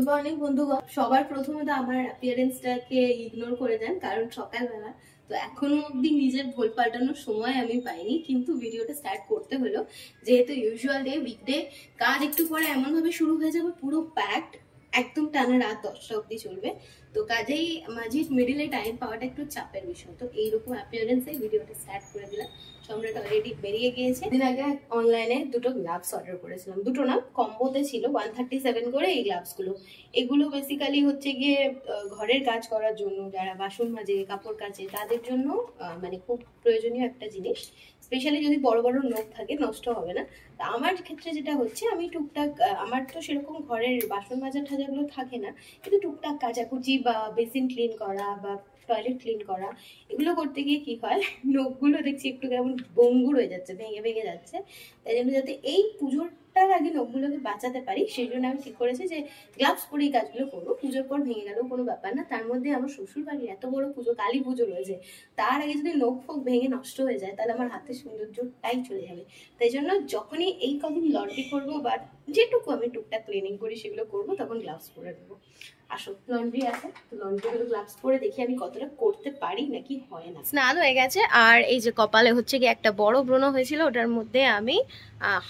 Good morning বন্ধুগণ। সবার প্রথমে তো আমার অ্যাপিয়ারেন্সটাকে ইগনোর করে দেন, কারণ সকালবেলা তো এখনো অব্দি নিজের ভুল পাল্টানোর সময় আমি পাইনি, কিন্তু ভিডিওটা স্টার্ট করতে হলো যেহেতু ইউজুয়াল ডে উইকডে কাজ একটু পরে এমন ভাবে শুরু হয়ে যাবে, পুরো প্যাকড, একদম টানা রাত 10টা অব্দি চলবে। তো কাজেই মাঝে মিডিলে টাইম পাওয়াটা একটু চাপের বিষয়। তো এইরকম অ্যাপিয়ারেন্সে ভিডিওটা স্টার্ট করে দিলাম। সম্রাট অলরেডি বেরিয়ে গিয়েছে। দিন আগে অনলাইনে দুটো গ্লাভস অর্ডার করেছিলাম, দুটো না কম্বোতে ছিল 137 করে এই গ্লাভস গুলো। এগুলো বেসিক্যালি হচ্ছে গিয়ে ঘরের কাজ করার জন্য, যারা বাসন মাজে, কাপড় কাচে, তাদের জন্য মানে খুব প্রয়োজনীয় একটা জিনিস। স্পেশালি যদি বড় বড় নখ থাকে, নষ্ট হবে না। আমার ক্ষেত্রে যেটা হচ্ছে, আমি টুকটাক, আমার তো সেরকম ঘরের বাসন মাজা ঠাজাগুলো থাকে না, কিন্তু টুকটাক কাচাকুচি বা বেসিন ক্লিন করা বা টয়লেট ক্লিন করা, এগুলো করতে গিয়ে কি হয়, নখগুলো দেখছি একটু কেমন ভঙ্গুর হয়ে যাচ্ছে, ভেঙে ভেঙে যাচ্ছে। তাই জন্য যাতে এই পুজোটার আগে নখগুলোকে বাঁচাতে পারি, সেই জন্য আমি ঠিক করেছি যে গ্লাভস পরে এই কাজগুলো করবো। পুজোর পর ভেঙে গেলেও কোনো ব্যাপার না। তার মধ্যে আমার শ্বশুর বাড়ির এত বড় পুজো, কালী পুজো রয়েছে, তার আগে যদি নখ ফোক ভেঙে নষ্ট হয়ে যায়, তাহলে আমার হাতের সৌন্দর্যটাই চলে যাবে। তাই জন্য যখনই এই কদিন লন্ড্রি করবো বা যেটুকু আমি টুকটাক ক্লিনিং করি সেগুলো করবো, তখন গ্লাভস পরে দেবো। আসো, লন্ড্রি আছে, লন্ড্রিগুলো গ্লাভস পরে দেখি আমি কতটা করতে পারি নাকি হয় না। স্নান হয়ে গেছে, আর এই যে কপালে হচ্ছে কি একটা বড় ব্রণ হয়েছিল, ওটার মধ্যে আমি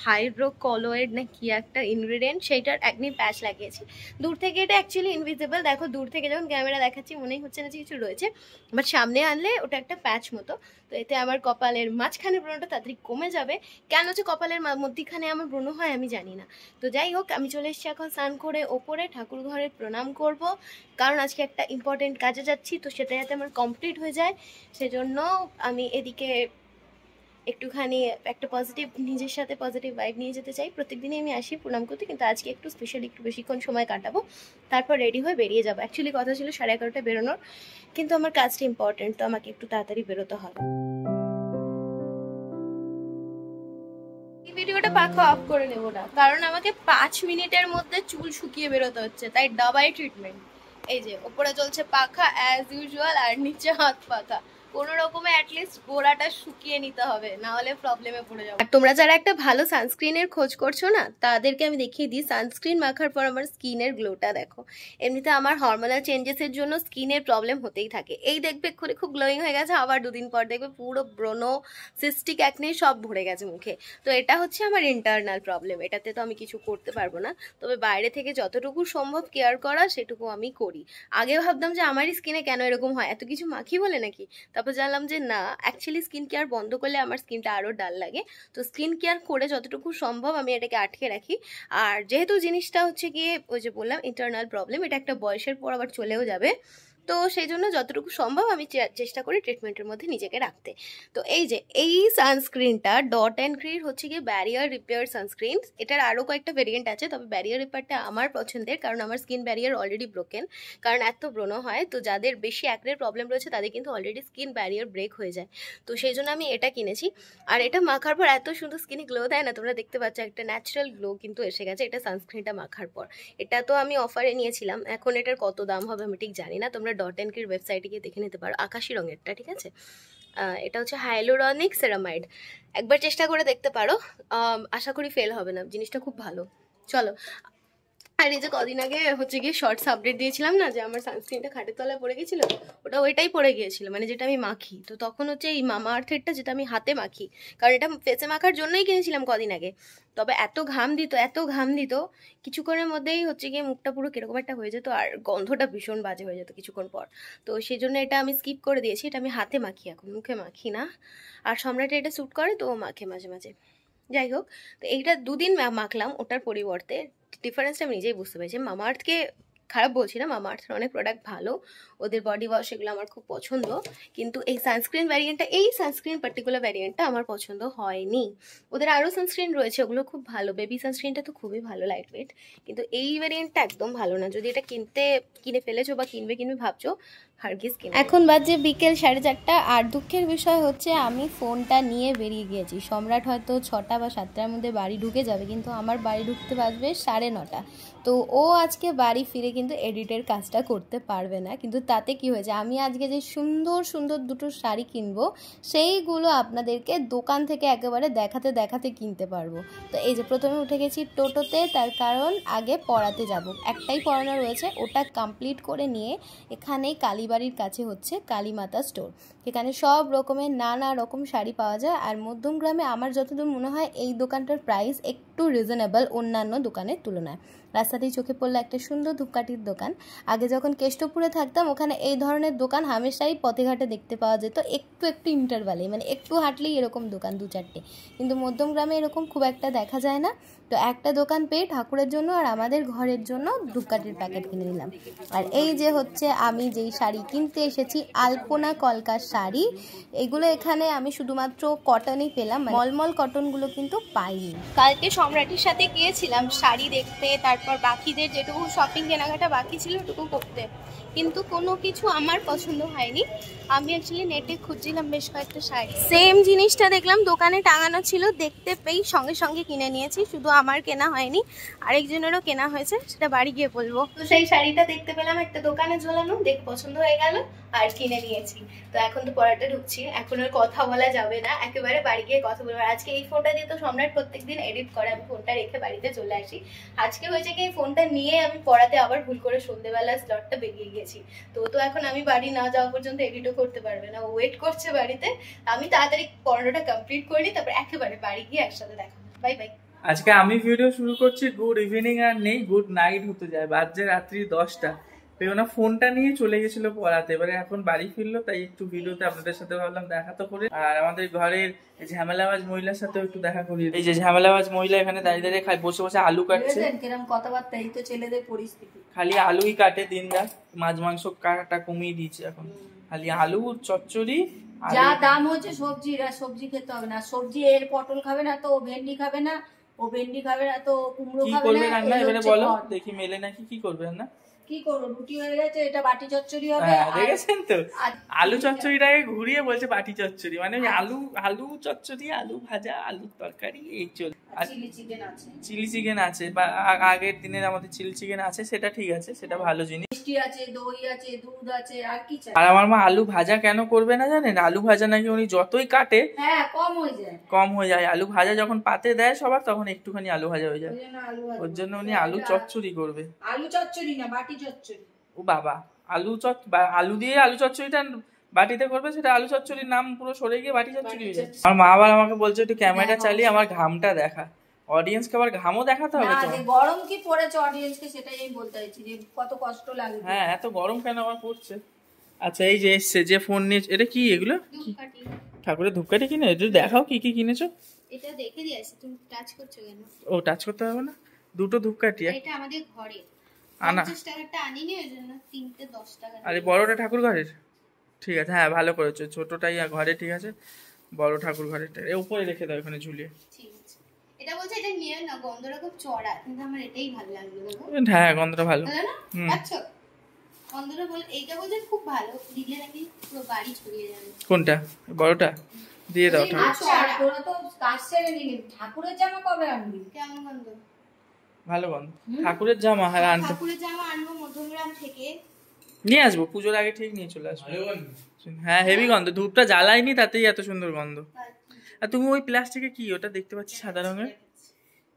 হাইড্রোকলোয়েড না কি একটা ইনগ্রিডিয়েন্ট, সেইটার একনি প্যাচ লাগিয়েছি। দূর থেকে এটা অ্যাকচুয়ালি ইনভিজিবল, দেখো দূর থেকে যখন ক্যামেরা দেখাচ্ছি মনেই হচ্ছে না যে কিছু রয়েছে, বাট সামনে আনলে ওটা একটা প্যাচ মতো। তো এতে আমার কপালের মাঝখানে ব্রণটা তাড়াতাড়ি কমে যাবে। কেন যে কপালের মধ্যিখানে আমার ব্রণ হয় আমি জানি না। তো যাই হোক, আমি চলে এসেছি এখন স্নান করে ওপরে ঠাকুর ঘরে প্রণাম করব, কারণ আজকে একটা ইম্পর্টেন্ট কাজে যাচ্ছি, তো সেটা যাতে আমার কমপ্লিট হয়ে যায় সেজন্য আমি এদিকে একটুখানি একটা পজিটিভ, নিজের সাথে পজিটিভ ভাইব নিয়ে যেতে চাই। প্রত্যেকদিনই আমি আসি প্রণাম করতে, কিন্তু আজকে একটু স্পেশালি একটু বেশিক্ষণ সময় কাটাবো, তারপর রেডি হয়ে বেরিয়ে যাবো। অ্যাকচুয়ালি কথা ছিল 11:30টায় বেরোনোর, কিন্তু আমার কাজটা ইম্পর্টেন্ট, তো আমাকে একটু তাড়াতাড়ি বেরোতে হবে। ভিডিওটা পাখা অফ করে নেবো না, কারণ আমাকে 5 মিনিটের মধ্যে চুল শুকিয়ে বেরোতে হচ্ছে, তাই ডাবাই ট্রিটমেন্ট। এই যে ওপরে চলছে পাখা অ্যাজ ইউজুয়াল, আর নিচে হাত পাখা। কোনো রকমে অ্যাটলিস্ট গোড়াটা শুকিয়ে নিতে হবে, না হলে প্রবলেমে পড়ে যাবো। আর তোমরা যারা একটা ভালো সানস্ক্রিনের খোঁজ করছো না, তাদেরকে আমি দেখিয়ে দিই সানস্ক্রিন মাখার পর আমার স্কিনের গ্লোটা দেখো। এমনিতে আমার হরমোনাল চেঞ্জেসের জন্য স্কিনের প্রবলেম হতেই থাকে। এই দেখবে এক্ষুনি খুব গ্লোয়িং হয়ে গেছে, আবার 2 দিন পর দেখবে পুরো ব্রণ, সিস্টিক অ্যাকনে সব ভরে গেছে মুখে। তো এটা হচ্ছে আমার ইন্টারনাল প্রবলেম, এটাতে তো আমি কিছু করতে পারবো না। তবে বাইরে থেকে যতটুকু সম্ভব কেয়ার করা সেটুকু আমি করি। আগে ভাবতাম যে আমারই স্কিনে কেন এরকম হয়, এত কিছু মাখি বলে নাকি। তারপর জানলাম যে না, অ্যাকচুয়ালি স্কিন কেয়ার বন্ধ করলে আমার স্কিনটা আরও ডাল লাগে। তো স্কিন কেয়ার করে যতটুকু সম্ভব আমি এটাকে আটকে রাখি। আর যেহেতু জিনিসটা হচ্ছে গিয়ে ওই যে বললাম ইন্টারনাল প্রবলেম, এটা একটা বয়সের পর আবার চলেও যাবে, তো সেই জন্য যতটুকু সম্ভব আমি চেষ্টা করি ট্রিটমেন্টের মধ্যে নিজেকে রাখতে। তো এই যে এই সানস্ক্রিনটা ডট অ্যান্ড ক্রির হচ্ছে গিয়ে ব্যারিয়ার রিপেয়ার সানস্ক্রিন। এটার আরও কয়েকটা ভেরিয়েন্ট আছে, তবে ব্যারিয়ার রিপেয়ারটা আমার পছন্দের, কারণ আমার স্কিন ব্যারিয়ার অলরেডি ব্রোকেন। কারণ এত ব্রণ হয়, তো যাদের বেশি অ্যাকনের প্রবলেম রয়েছে তাদের কিন্তু অলরেডি স্কিন ব্যারিয়ার ব্রেক হয়ে যায়। তো সেই জন্য আমি এটা কিনেছি। আর এটা মাখার পর এত সুন্দর স্কিনে গ্লো দেয় না, তোমরা দেখতে পাচ্ছ একটা ন্যাচারাল গ্লো কিন্তু এসে গেছে এটা সানস্ক্রিনটা মাখার পর। এটা তো আমি অফারে নিয়েছিলাম, এখন এটার কত দাম হবে আমি ঠিক জানি না, তোমরা ডট অ্যান্ড ক্রির ওয়েবসাইটে গিয়ে দেখে নিতে পারো। আকাশি রঙেরটা, ঠিক আছে। এটা হচ্ছে হাইলোরনিক সেরামাইড, একবার চেষ্টা করে দেখতে পারো, আশা করি ফেল হবে না, জিনিসটা খুব ভালো। চলো। আর এই যে কদিন আগে হচ্ছে গিয়ে শর্টস আপডেট দিয়েছিলাম না, যে আমার সানস্ক্রিনটা খাটের তলায় পড়ে গেছিলো, ওটা ওইটাই পড়ে গিয়েছিল, মানে যেটা আমি মাখি। তো তখন হচ্ছে এই মামা আর্থেরটা, যেটা আমি হাতে মাখি, কারণ এটা ফেসে মাখার জন্যই কিনেছিলাম কদিন আগে। তবে এত ঘাম দিত কিছুক্ষণের মধ্যেই হচ্ছে গিয়ে মুখটা পুরো কিরকম একটা হয়ে যেত, আর গন্ধটা ভীষণ বাজে হয়ে যেত কিছুক্ষণ পর। তো সেই জন্য এটা আমি স্কিপ করে দিয়েছি, এটা আমি হাতে মাখি এখন, মুখে মাখি না। আর সম্রাটে এটা স্যুট করে, তো মাখে মাঝে মাঝে। যাই হোক, তো এইটা 2 দিন মাখলাম, ওটার পরিবর্তে ডিফারেন্সটা আমি নিজেই বুঝতে পেরেছি। মামা আর্থকে খারাপ বলছি না, মামা আর্থের অনেক প্রোডাক্ট ভালো, ওদের বডি ওয়াশ এগুলো আমার খুব পছন্দ, কিন্তু এই সানস্ক্রিন ভ্যারিয়েন্টটা, এই সানস্ক্রিন পার্টিকুলার ভ্যারিয়েন্টটা আমার পছন্দ হয়নি। ওদের আরও সানস্ক্রিন রয়েছে, ওগুলো খুব ভালো, বেবি সানস্ক্রিনটা তো খুবই ভালো, লাইট ওয়েট, কিন্তু এই ভ্যারিয়েন্টটা একদম ভালো না। যদি এটা কিনে ফেলেছো বা কিনবে ভাবছো, হারগিজ কিনে। এখন বাজে বিকেল 4:30, আর দুঃখের বিষয় হচ্ছে আমি ফোনটা নিয়ে বেরিয়ে গিয়েছি। সম্রাট হয়তো 6টা বা 7টার মধ্যে বাড়ি ঢুকে যাবে, কিন্তু আমার বাড়ি ঢুকতে বাজবে 9:30। তো ও আজকে বাড়ি ফিরে কিন্তু এডিটের কাজটা করতে পারবে না, কিন্তু তাতে কি হয়েছে, আমি আজকে যে সুন্দর সুন্দর দুটো শাড়ি কিনবো সেইগুলো আপনাদেরকে দোকান থেকে একেবারে দেখাতে দেখাতে কিনতে পারবো। তো এই যে প্রথমে উঠে গেছি টোটোতে, তার কারণ আগে পড়াতে যাব, একটাই পড়ানো রয়েছে, ওটা কমপ্লিট করে নিয়ে এখানেই কালীবাড়ির কাছে হচ্ছে কালীমাতা স্টোর, এখানে সব রকমের নানা রকম শাড়ি পাওয়া যায়। আর মধ্যমগ্রামে আমার যতদূর মনে হয় এই দোকানটার প্রাইস একটু রিজনেবল অন্যান্য দোকানের তুলনায়। রাস্তাতেই চোখে পড়লো একটা সুন্দর ধূপকাঠির দোকান। আগে যখন কেষ্টপুরে থাকতাম ওখানে এই ধরনের দোকান হামেশাই পথে ঘাটে দেখতে পাওয়া যেত, একটু একটু ইন্টারভালে, মানে একটু হাঁটলেই এরকম দোকান 2-4টে, কিন্তু মধ্যমগ্রামে এরকম খুব একটা দেখা যায় না। তো একটা দোকান পেয়ে ঠাকুরের জন্য আর আমাদের ঘরের জন্য ধূপকাঠির প্যাকেট কিনে নিলাম। আর এই যে হচ্ছে আমি যেই শাড়ি কিনতে এসেছি, আলপনা কলকার শাড়ি, এগুলো এখানে আমি শুধুমাত্র কটনই পেলাম, মলমল কটনগুলো কিন্তু পাইনি। কালকে সম্রাটের সাথে গিয়েছিলাম শাড়ি দেখতে, তারপর বাকিদের যেটুকু শপিং কেনাকাটা বাকি ছিল ওটুকু করতে, কিন্তু কোনো কিছু আমার পছন্দ হয়নি। আমি অ্যাকচুয়ালি নেটে খুঁজছিলাম বেশ কয়েকটা শাড়ি, সেম জিনিসটা দেখলাম দোকানে টাঙানো ছিল, দেখতে পেয়েই সঙ্গে সঙ্গে কিনে নিয়েছি। শুধু আমার কেনা হয়নি, আরেকজনেরও কেনা হয়েছে, সেটা বাড়ি গিয়ে বলবো। তো সেই শাড়িটা দেখতে পেলাম একটা দোকানে ঝোলানো, দেখে পছন্দ হয়ে গেল আর কিনে নিয়েছি। তো এখন তো পড়াতে ঢুকছি, এখন আর কথা বলা যাবে না, একেবারে বাড়ি গিয়ে কথা বলবো। আজকে এই ফোনটা দিয়ে তো সম্রাট প্রত্যেকদিন এডিট করে, আমি ফোনটা রেখে বাড়িতে চলে আসি। আজকে হয়েছে কি, এই ফোনটা নিয়ে আমি পড়াতে আবার ভুল করে সন্ধ্যেবেলা স্লটটা বেরিয়ে গেছি। তো এখন আমি বাড়ি না যাওয়া পর্যন্ত এডিটও করতে পারবে না, ওয়েট করছে বাড়িতে। আমি তাড়াতাড়ি পড়ানোটা কমপ্লিট করে নিই, তারপর একেবারে বাড়ি গিয়ে একসাথে দেখা। Bye bye. আজকে আমি ভিডিও শুরু করছি, গুড ইভিনিং আর নেই, গুড নাইট হতে যায়, বাজে রাত্রি 10টা। ওনা ফোনটা নিয়ে চলে গেছিল পড়াতে, এবারে এখন বাড়ি ফিরলো, তাই একটু ভিডিওতে আপনাদের সাথে ভাবলাম দেখা তো করে। আর আমাদের ঘরের ঝামেলাবাজ মহিলার সাথেও একটু দেখা করি। এই যে ঝামেলাবাজ মহিলা এখানে দাঁড়িয়ে দাঁড়িয়ে বসে বসে আলু কাটছে, কথাবার্তা, এই তো ছেলেদের পরিস্থিতি, খালি আলুই কাটে দিন রাত, মাছ মাংস কাটা কমিয়ে দিয়েছে এখন, খালি আলু চচ্চড়ি। যা দাম হচ্ছে সবজির, আর সবজি খেতে হবে না, সবজি এর পটল খাবে না তো ও ভেন্ডি খাবে না, ও ভেন্ডি খাবে না তো কুমড়ো খাবে না। কি করবে রান্না এবারে বলো দেখি, মেলে নাকি, কি করবে রান্না? কি করবো, রুটি হয়ে গেছে, এটা বাটি চচ্চড়ি হবে। দেখেছেন তো, আলু চচ্চড়িটাকে ঘুরিয়ে বলছে বাটি চচ্চড়ি, মানে আলু আলু চচ্চড়ি, আলু ভাজা, আলুর তরকারি, এই চল। চিলি চিকেন আছে, বা আগের দিনের আমাদের চিলি চিকেন আছে, সেটা ঠিক আছে, সেটা ভালো জিনিস। মিষ্টি আছে, দই আছে, দুধ আছে, আর কি চাই। আর আমার মা আলু ভাজা কেন করবে না জানেন, আলু ভাজা নাকি উনি যতই কাটে কম হয়ে যায়। আলু ভাজা যখন পাতে দেয় সবার, তখন একটুখানি আলু ভাজা হয়ে যায়, ওর জন্য উনি আলু চচ্চড়ি করবে। আলু চচ্চড়ি না, বাটি চচ্চড়ি। ও বাবা, আলু দিয়ে আলু চচ্চড়িটা বাটিতে করবে, সেটা আলু চচ্চড়ির নাম পুরো সরে গিয়ে বাটি চচ্চড়ি হয়ে যাচ্ছে। আমার মা আবার আমাকে বলছে একটু ক্যামেরাটা চালিয়ে আমার ঘামটা দেখা, অডিয়েন্সকে আবার ঘামও দেখাতে হবে তো। গরম কি পড়েছে অডিয়েন্সকে, সেটাই আমি বলতে চাইছি, যে কত কষ্ট লাগে। হ্যাঁ, এত গরম কেন আবার পড়ছে। আচ্ছা, এই যে এসছে যে ফোন নিয়ে, এটা কি, এগুলো ঠাকুরের ধূপকাঠি কিনে, এটা দেখাও কি কি কিনেছো। এটা দেখে দিয়েছি, তুমি টাচ করছো কেন? ও, টাচ করতে হবে না, দুটো ধূপকাঠি। এটা আমাদের ঘরে আনা 50 টাকাটা আনিনি, ওই জন্য তিনটে 10 টাকা। আরে বড়টা ঠাকুর ঘরের, ঠিক আছে, হ্যাঁ ভালো করেছো, ছোটটাই ঘরে ঠিক আছে, বড় ঠাকুর ঘরেরটা এর উপরে রেখে দাও, এখানে ঝুলিয়ে। ঠিক আছে, এটা বলছে এটা নিয়ে না, গন্ধটা খুব চড়া, কিন্তু আমার এটাই ভালো লাগলো। হ্যাঁ, গন্ধটা ভালো, আচ্ছা গন্ধটা বল, এইটা বলছে খুব ভালো, দিলে নাকি পুরো বাড়ি ছড়িয়ে যাবে। কোনটা, বড়টা দিয়ে দাও। তোরা তো কাজ সেরে নিলি, ঠাকুরের জামা কবে আনবি? কেমন গন্ধ? ভালো গন্ধ, ঠাকুরের জামা। হ্যাঁ, ঠাকুরের জামা আনবো মধ্যমগ্রাম থেকে, নিয়ে আসবো, পুজোর আগে ঠিক নিয়ে চলে আসবো। হ্যাঁ, হেভি গন্ধ, ধূপটা জ্বালাইনি তাতেই এত সুন্দর গন্ধ। আর তুমি ওই প্লাস্টিকে কি ওটা দেখতে পাচ্ছি সাদা রঙের,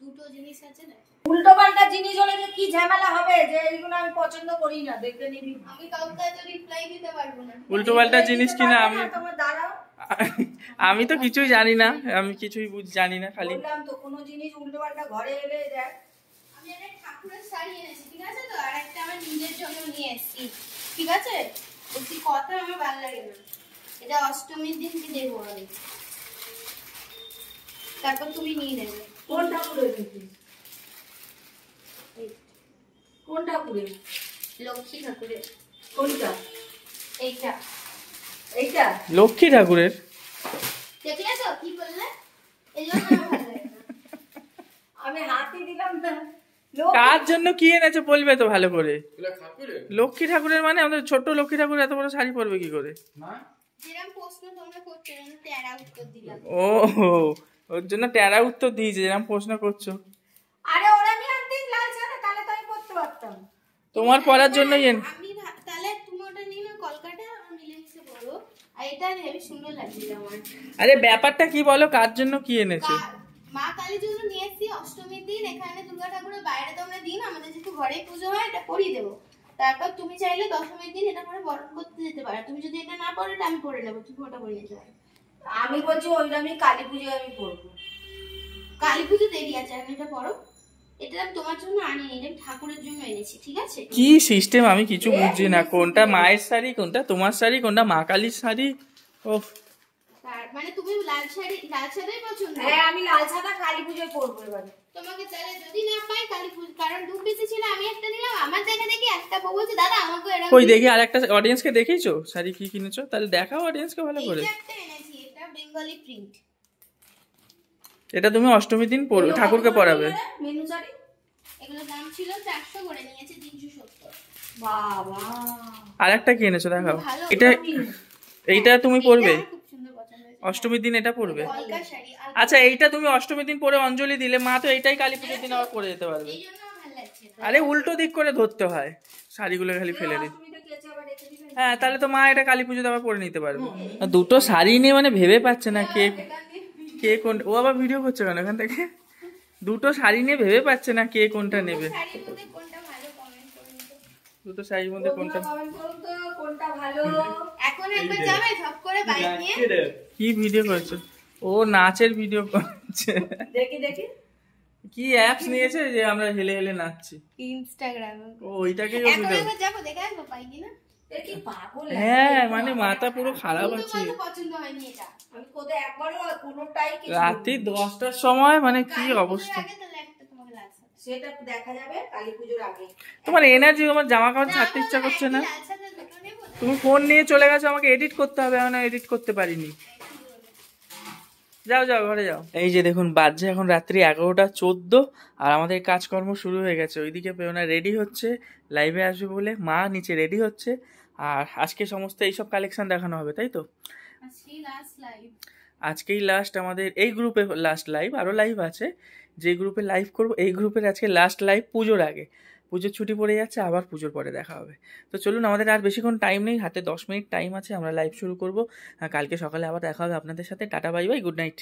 দুটো জিনিস আছে না, উল্টো পাল্টা জিনিস হলে যে কি ঝামেলা হবে, যে এইগুলো আমি পছন্দ করি না, দেখতে নিবি। আমি কাউকে তো রিপ্লাই দিতে পারবো না, উল্টো পাল্টা জিনিস কিনা। তোমার দাঁড়াও, আমি তো কিছুই জানি না, আমি কিছুই জানি না, খালি বললাম তো কোনো জিনিস উল্টো পাল্টা ঘরে এলে দেখ। আমি একটা ঠাকুরের শাড়ি এনেছি, ঠিক আছে তো, আর একটা আমার নিজের জন্য নিয়ে এসেছি, ঠিক আছে, বেশি কথা আমার ভালো লাগে না। এটা অষ্টমীর দিন কি দেবো আমি, তারপর তুমি নিয়ে নেবে। কোন ঠাকুরের? কোন ঠাকুরের? লক্ষ্মী ঠাকুরের। কোনটা? এইটা। এইটা লক্ষ্মী ঠাকুরের। দেখলে তো কি বললে, এই জন্য আমার ভালো লাগে না। আমি হাতি দিলাম না। কার জন্য কি এনেছো বলবে তো ভালো করে। লক্ষ্মী ঠাকুরের মানে আমাদের ছোট লক্ষ্মী ঠাকুর এত বড় শাড়ি পরবে কি করে? যেরকম প্রশ্ন তোমরা করছো, তেরা উত্তর দিলাম। ও, ওর জন্য তেরা উত্তর দিয়েছে, যেরকম প্রশ্ন করছো। আরে ওরা আমি আনতে লাল ছাড়া, তাহলে তো আমি পরতাম। তোমার পরার জন্যই আমি তাহলে তুমি ওটা নিয়ে না কলকাতা মিলেমিশে পরো। আর এটা হেবি সুন্দর লাগছে আমার। আরে ব্যাপারটা কি বলো, কার জন্য কি এনেছে? মা কালীর জন্য নিয়ে এসেছি অষ্টমীর দিন। এখানে দুর্গা ঠাকুরের বাইরে তো আমরা দিন, আমাদের যেহেতু ঘরেই পুজো হয় এটা করিয়ে দেবো। তারপর তুমি চাইলে দশমীর দিন এটা করে বরণ করতে যেতে পারো। তুমি যদি এটা না পরো এটা আমি পরে নেবো, তুমি ওটা পরে নিতে পারো। আমি বলছি ওইটা আমি কালী পুজোয় আমি পরবো। কালী পুজো দেরি আছে, আমি এটা পরো। এটা আমি তোমার জন্য আনিনি, এটা আমি ঠাকুরের জন্য এনেছি, ঠিক আছে? কি সিস্টেম আমি কিছু বুঝছি না, কোনটা মায়ের শাড়ি, কোনটা তোমার শাড়ি, কোনটা মা কালীর শাড়ি। ওহ, মানে তুমি লাল শাড়িই পছন্দ? হ্যাঁ আমি লাল সাদা কালী পুজোয় পরবো এবারে। তোমাকে তাহলে যদি না পাই কালী পুজো, কারণ দু পিসি ছিল, আমি একটা নিলাম। আমার দেখে দেখি একটা বউ বলছে দাদা আমাকে এরকম। কই দেখি আর একটা অডিয়েন্সকে দেখিয়েছো শাড়ি কি কিনেছো? তাহলে দেখাও অডিয়েন্সকে ভালো করে। এই একটা এনেছি, এটা বেঙ্গলি প্রিন্ট। এটা তুমি অষ্টমীর দিন পরবে, ঠাকুরকে পরাবে। মেনু শাড়ি এগুলোর দাম ছিল 400 করে, নিয়েছে 370। বাবা। আর একটা কি এনেছো দেখাও। ভালো, এটা এইটা তুমি পরবে এটা আমার খুব সুন্দর পছন্দ হয়েছে। অষ্টমীর দিন, এটা পরবে। কলকা শাড়ি, আর আচ্ছা এইটা তুমি অষ্টমীর দিন পরে অঞ্জলি দিলে, মা তো এইটাই কালী পুজোর দিন আবার পরে যেতে পারবে। এই জন্য আমার ভালো লাগছে না। আরে উল্টো দিক করে ধরতে হয়, শাড়িগুলো খালি ফেলে দিই। তুমি তো কেচে আবার রেখে দিলে। হ্যাঁ তাহলে তো মা এটা কালী পুজোতে আবার পরে নিতে পারবে। দুটো শাড়ি নিয়ে মানে ভেবে পাচ্ছে না কে কে কোন, ও আবার ভিডিও করছে কেন এখান থেকে? দুটো শাড়ি নিয়ে ভেবে পাচ্ছে না কে কোনটা নেবে। শাড়ির মধ্যে কোনটা ভালো কমেন্ট করুন তো। দুটো শাড়ির মধ্যে কোনটা কমেন্ট করুন তো কোনটা ভালো। এখন একবার যাবে ঝপ করে বাইক নিয়ে। কি ভিডিও করছো? ও নাচের ভিডিও করছে। দেখি দেখি। কি অ্যাপস নিয়েছে যে আমরা হেলে হেলে নাচছি? ইনস্টাগ্রামে। ও ওইটাকেই এখন ভিডিও। একবার যাবো, দেখে আসবো পাই কিনা। এ কি পাগল। হ্যাঁ মানে মাথা পুরো খারাপ কিন্তু আছে। আমার পছন্দ হয়নি এটা। আমি কোথায় একবারও কোনোটাই কিছু রাত্রি 10টার সময় মানে কি কালী পুজোর অবস্থা। আগে তাহলে একটা তোমাকে লাল শাড়ি। সেটা দেখা যাবে কালী পুজোর আগে। তোমার এনার্জি, তোমার জামা কাপড় ছাড়তে ইচ্ছা করছে না? লাল শাড়ি দুটো নেবো না? তুমি ফোন নিয়ে চলে গেছো, আমাকে এডিট করতে হবে, এখন এডিট করতে পারিনি। যাও যাও ঘরে যাও। এই যে দেখুন বাজছে এখন রাত্রি 11টা 14 আর আমাদের কাজকর্ম শুরু হয়ে গেছে। ওইদিকে পেওনা রেডি হচ্ছে লাইভে আসবে বলে, মা নিচে রেডি হচ্ছে। আর আজকে সমস্ত এইসব কালেকশন দেখানো হবে, তাই তো? আজকে লাস্ট লাইভ। আজকেই লাস্ট আমাদের এই গ্রুপে লাস্ট লাইভ, আরও লাইভ আছে। যে গ্রুপে লাইভ করবো এই গ্রুপের আজকে লাস্ট লাইভ পুজোর আগে। পুজোর ছুটি পড়ে যাচ্ছে, আবার পুজোর পরে দেখা হবে। তো চলুন, আমাদের আর বেশিক্ষণ টাইম নেই, হাতে 10 মিনিট টাইম আছে, আমরা লাইভ শুরু করবো। কালকে সকালে আবার দেখা হবে আপনাদের সাথে। Tata bye bye, good night.